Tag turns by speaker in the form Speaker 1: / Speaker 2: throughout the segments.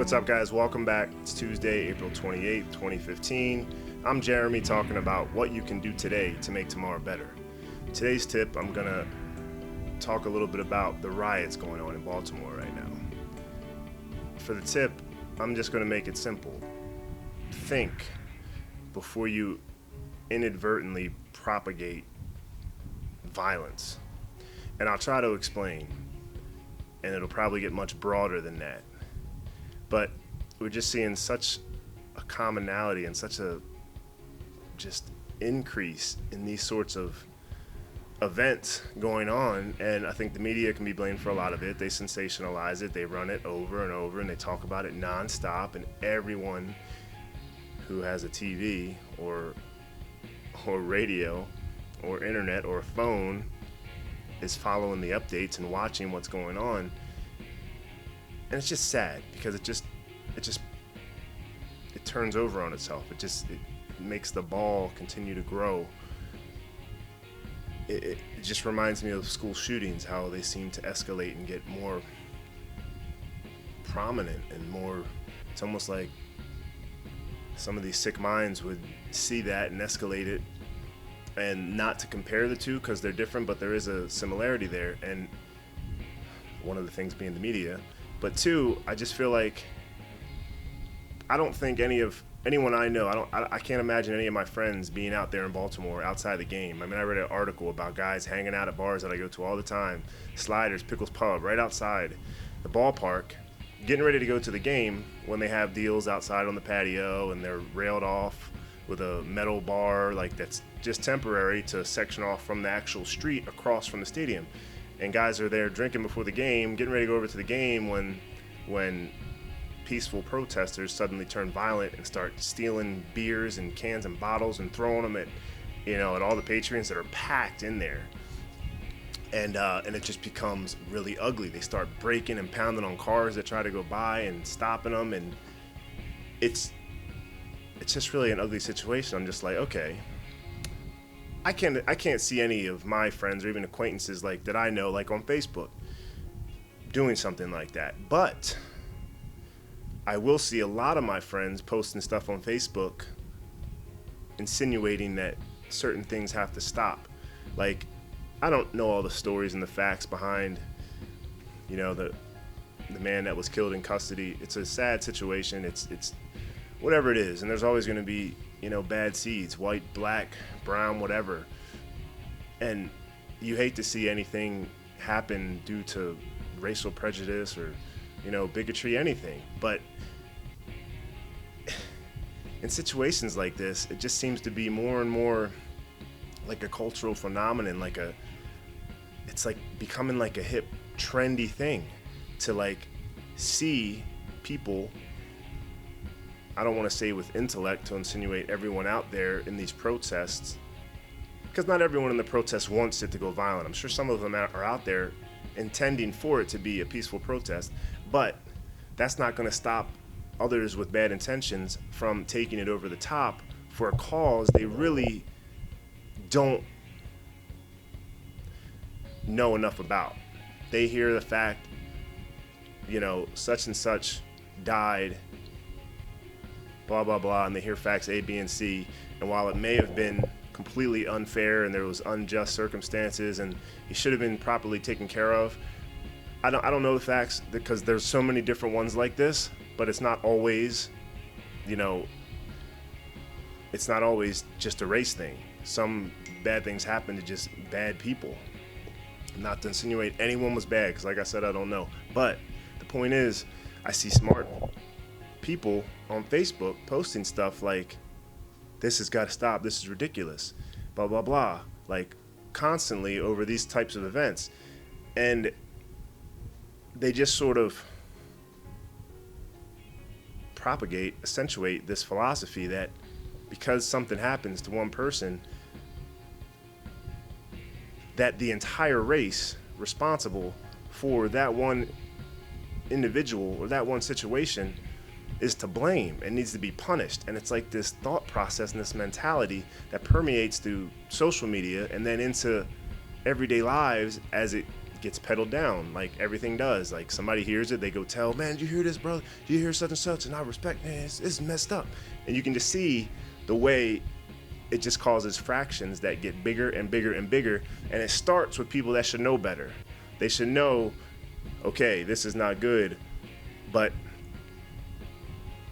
Speaker 1: What's up, guys? Welcome back. It's Tuesday, April 28th, 2015. I'm Jeremy, talking about what you can do today to make tomorrow better. Today's tip, I'm going to talk a little bit about the riots going on in Baltimore right now. For the tip, I'm just going to make it simple. Think before you inadvertently propagate violence. And I'll try to explain, and it'll probably get much broader than that. But we're just seeing such a commonality and such a just increase in these sorts of events going on, and I think the media can be blamed for a lot of it. They sensationalize it, they run it over and over, and they talk about it nonstop, and everyone who has a TV or radio or internet or a phone is following the updates and watching what's going on. And it's just sad because it turns over on itself. It makes the ball continue to grow. It just reminds me of school shootings, how they seem to escalate and get more prominent and more. It's almost like some of these sick minds would see that and escalate it, and not to compare the two because they're different, but there is a similarity there. And one of the things being the media. But two, I just feel like I don't think anyone I know, I can't imagine any of my friends being out there in Baltimore outside the game. I mean, I read an article about guys hanging out at bars that I go to all the time, Sliders, Pickles Pub, right outside the ballpark, getting ready to go to the game when they have deals outside on the patio and they're railed off with a metal bar like that's just temporary to section off from the actual street across from the stadium. And guys are there drinking before the game, getting ready to go over to the game when peaceful protesters suddenly turn violent and start stealing beers and cans and bottles and throwing them at all the Patriots that are packed in there. And it just becomes really ugly. They start breaking and pounding on cars that try to go by and stopping them, and it's just really an ugly situation. I'm just like, okay. I can't see any of my friends or even acquaintances like that I know, like on Facebook, doing something like that. But I will see a lot of my friends posting stuff on Facebook insinuating that certain things have to stop. Like, I don't know all the stories and the facts behind, the man that was killed in custody. It's a sad situation. It's whatever it is, and there's always going to be bad seeds, white, black, brown, whatever. And you hate to see anything happen due to racial prejudice or, bigotry, anything. But in situations like this, it just seems to be more and more like a cultural phenomenon, it's like becoming like a hip, trendy thing to like see people, I don't want to say with intellect to insinuate everyone out there in these protests, because not everyone in the protests wants it to go violent. I'm sure some of them are out there intending for it to be a peaceful protest, but that's not going to stop others with bad intentions from taking it over the top for a cause they really don't know enough about. They hear the fact, such and such died, blah, blah, blah, and they hear facts A, B, and C, and while it may have been completely unfair and there was unjust circumstances and he should have been properly taken care of, I don't know the facts because there's so many different ones like this, but it's not always, it's not always just a race thing. Some bad things happen to just bad people. Not to insinuate anyone was bad, because like I said, I don't know. But the point is, I see smart people on Facebook posting stuff like, this has got to stop, this is ridiculous, blah, blah, blah, like constantly over these types of events. And they just sort of accentuate this philosophy that because something happens to one person, that the entire race responsible for that one individual or that one situation is to blame and needs to be punished. And it's like this thought process and this mentality that permeates through social media and then into everyday lives as it gets pedaled down like everything does. Like somebody hears it, they go tell, man, did you hear this, brother? Did you hear such and such? And I respect, man, it's messed up. And you can just see the way it just causes fractions that get bigger and bigger and bigger. And it starts with people that should know better. They should know, okay, this is not good, but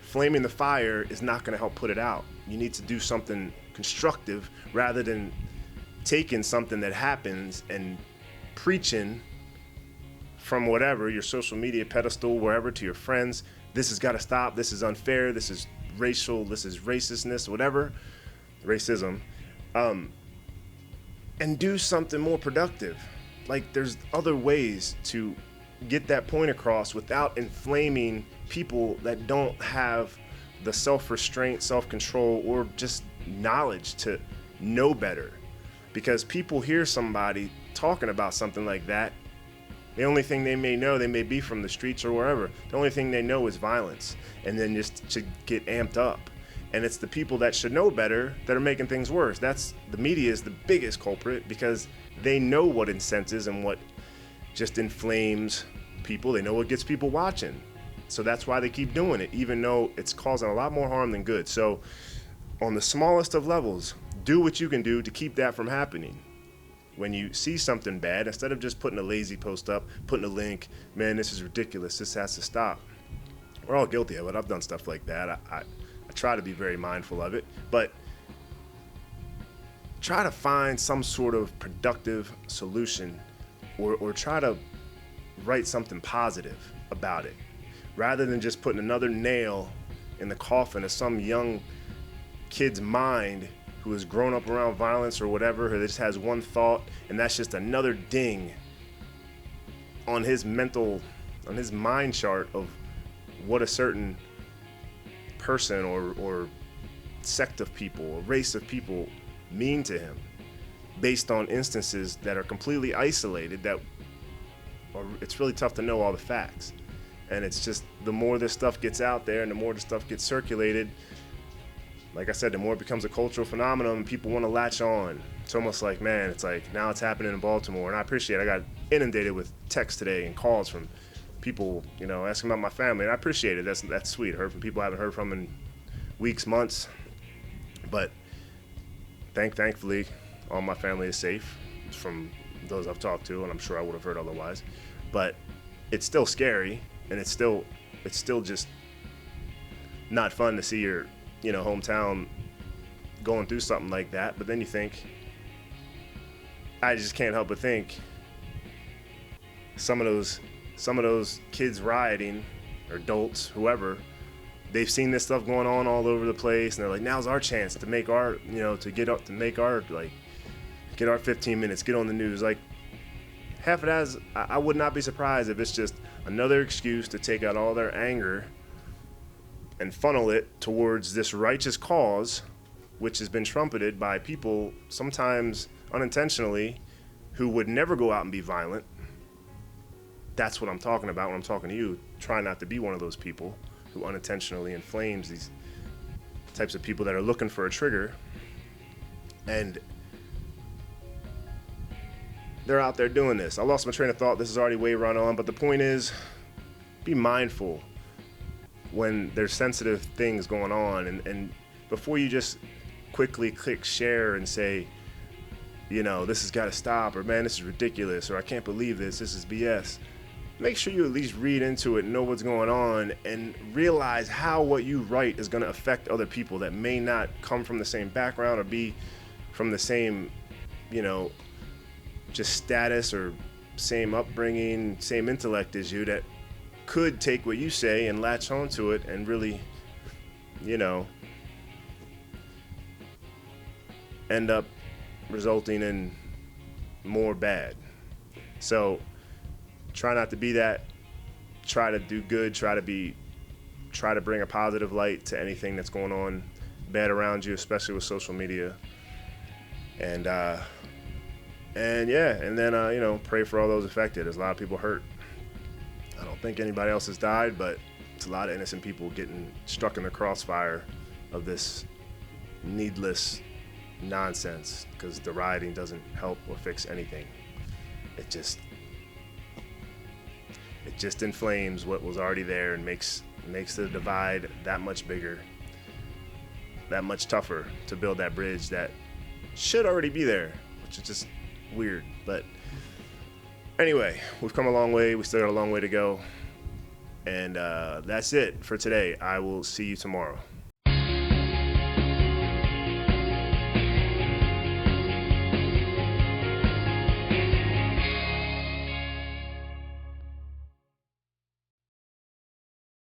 Speaker 1: flaming the fire is not going to help put it out. You need to do something constructive rather than taking something that happens and preaching from whatever, your social media pedestal, wherever, to your friends. This has got to stop. This is unfair. This is racial. This is racistness, whatever, racism. And do something more productive. Like, there's other ways to get that point across without inflaming people that don't have the self-restraint, self-control, or just knowledge to know better. Because people hear somebody talking about something like that, the only thing they may know, they may be from the streets or wherever, the only thing they know is violence, and then just to get amped up. And it's the people that should know better that are making things worse. That's, the media is the biggest culprit, because they know what incenses and what just inflames people. They know what gets people watching. So that's why they keep doing it, even though it's causing a lot more harm than good. So on the smallest of levels, do what you can do to keep that from happening. When you see something bad, instead of just putting a lazy post up, putting a link, man, this is ridiculous, this has to stop. We're all guilty of it. I've done stuff like that. I try to be very mindful of it, but try to find some sort of productive solution, or try to write something positive about it, rather than just putting another nail in the coffin of some young kid's mind who has grown up around violence or whatever, who just has one thought, and that's just another ding on his mind chart of what a certain person or sect of people or race of people mean to him, based on instances that are completely isolated, that it's really tough to know all the facts. And it's just, the more this stuff gets out there and the more the stuff gets circulated, like I said, the more it becomes a cultural phenomenon and people want to latch on. It's almost like, man, it's like now it's happening in Baltimore. And I appreciate it. I got inundated with texts today and calls from people, asking about my family. And I appreciate it. That's sweet. I heard from people I haven't heard from in weeks, months. But thankfully, all my family is safe from those I've talked to, and I'm sure I would have heard otherwise. But it's still scary, and it's still just not fun to see your hometown going through something like that. But then you think, I just can't help but think, some of those kids rioting, or adults, whoever, they've seen this stuff going on all over the place, and they're like, now's our chance to make our, get our 15 minutes, get on the news. Like, half of that is, I would not be surprised if it's just another excuse to take out all their anger and funnel it towards this righteous cause, which has been trumpeted by people, sometimes unintentionally, who would never go out and be violent. That's what I'm talking about when I'm talking to you. Try not to be one of those people who unintentionally inflames these types of people that are looking for a trigger. And they're out there doing this. I lost my train of thought. This is already way run on, but the point is, be mindful when there's sensitive things going on, and before you just quickly click share and say, this has got to stop, or man, this is ridiculous, or I can't believe this is BS. Make sure you at least read into it, know what's going on, and realize how what you write is going to affect other people that may not come from the same background or be from the same, just status or same upbringing, same intellect as you, that could take what you say and latch onto it and really, end up resulting in more bad. So try not to be that. Try to do good. Try to bring a positive light to anything that's going on bad around you, especially with social media. And then pray for all those affected. There's a lot of people hurt. I don't think anybody else has died, but it's a lot of innocent people getting struck in the crossfire of this needless nonsense, because the rioting doesn't help or fix anything. It just It just inflames what was already there and makes the divide that much bigger, that much tougher to build that bridge that should already be there, which is just weird. But anyway, we've come a long way. We still got a long way to go. And that's it for today. I will see you tomorrow.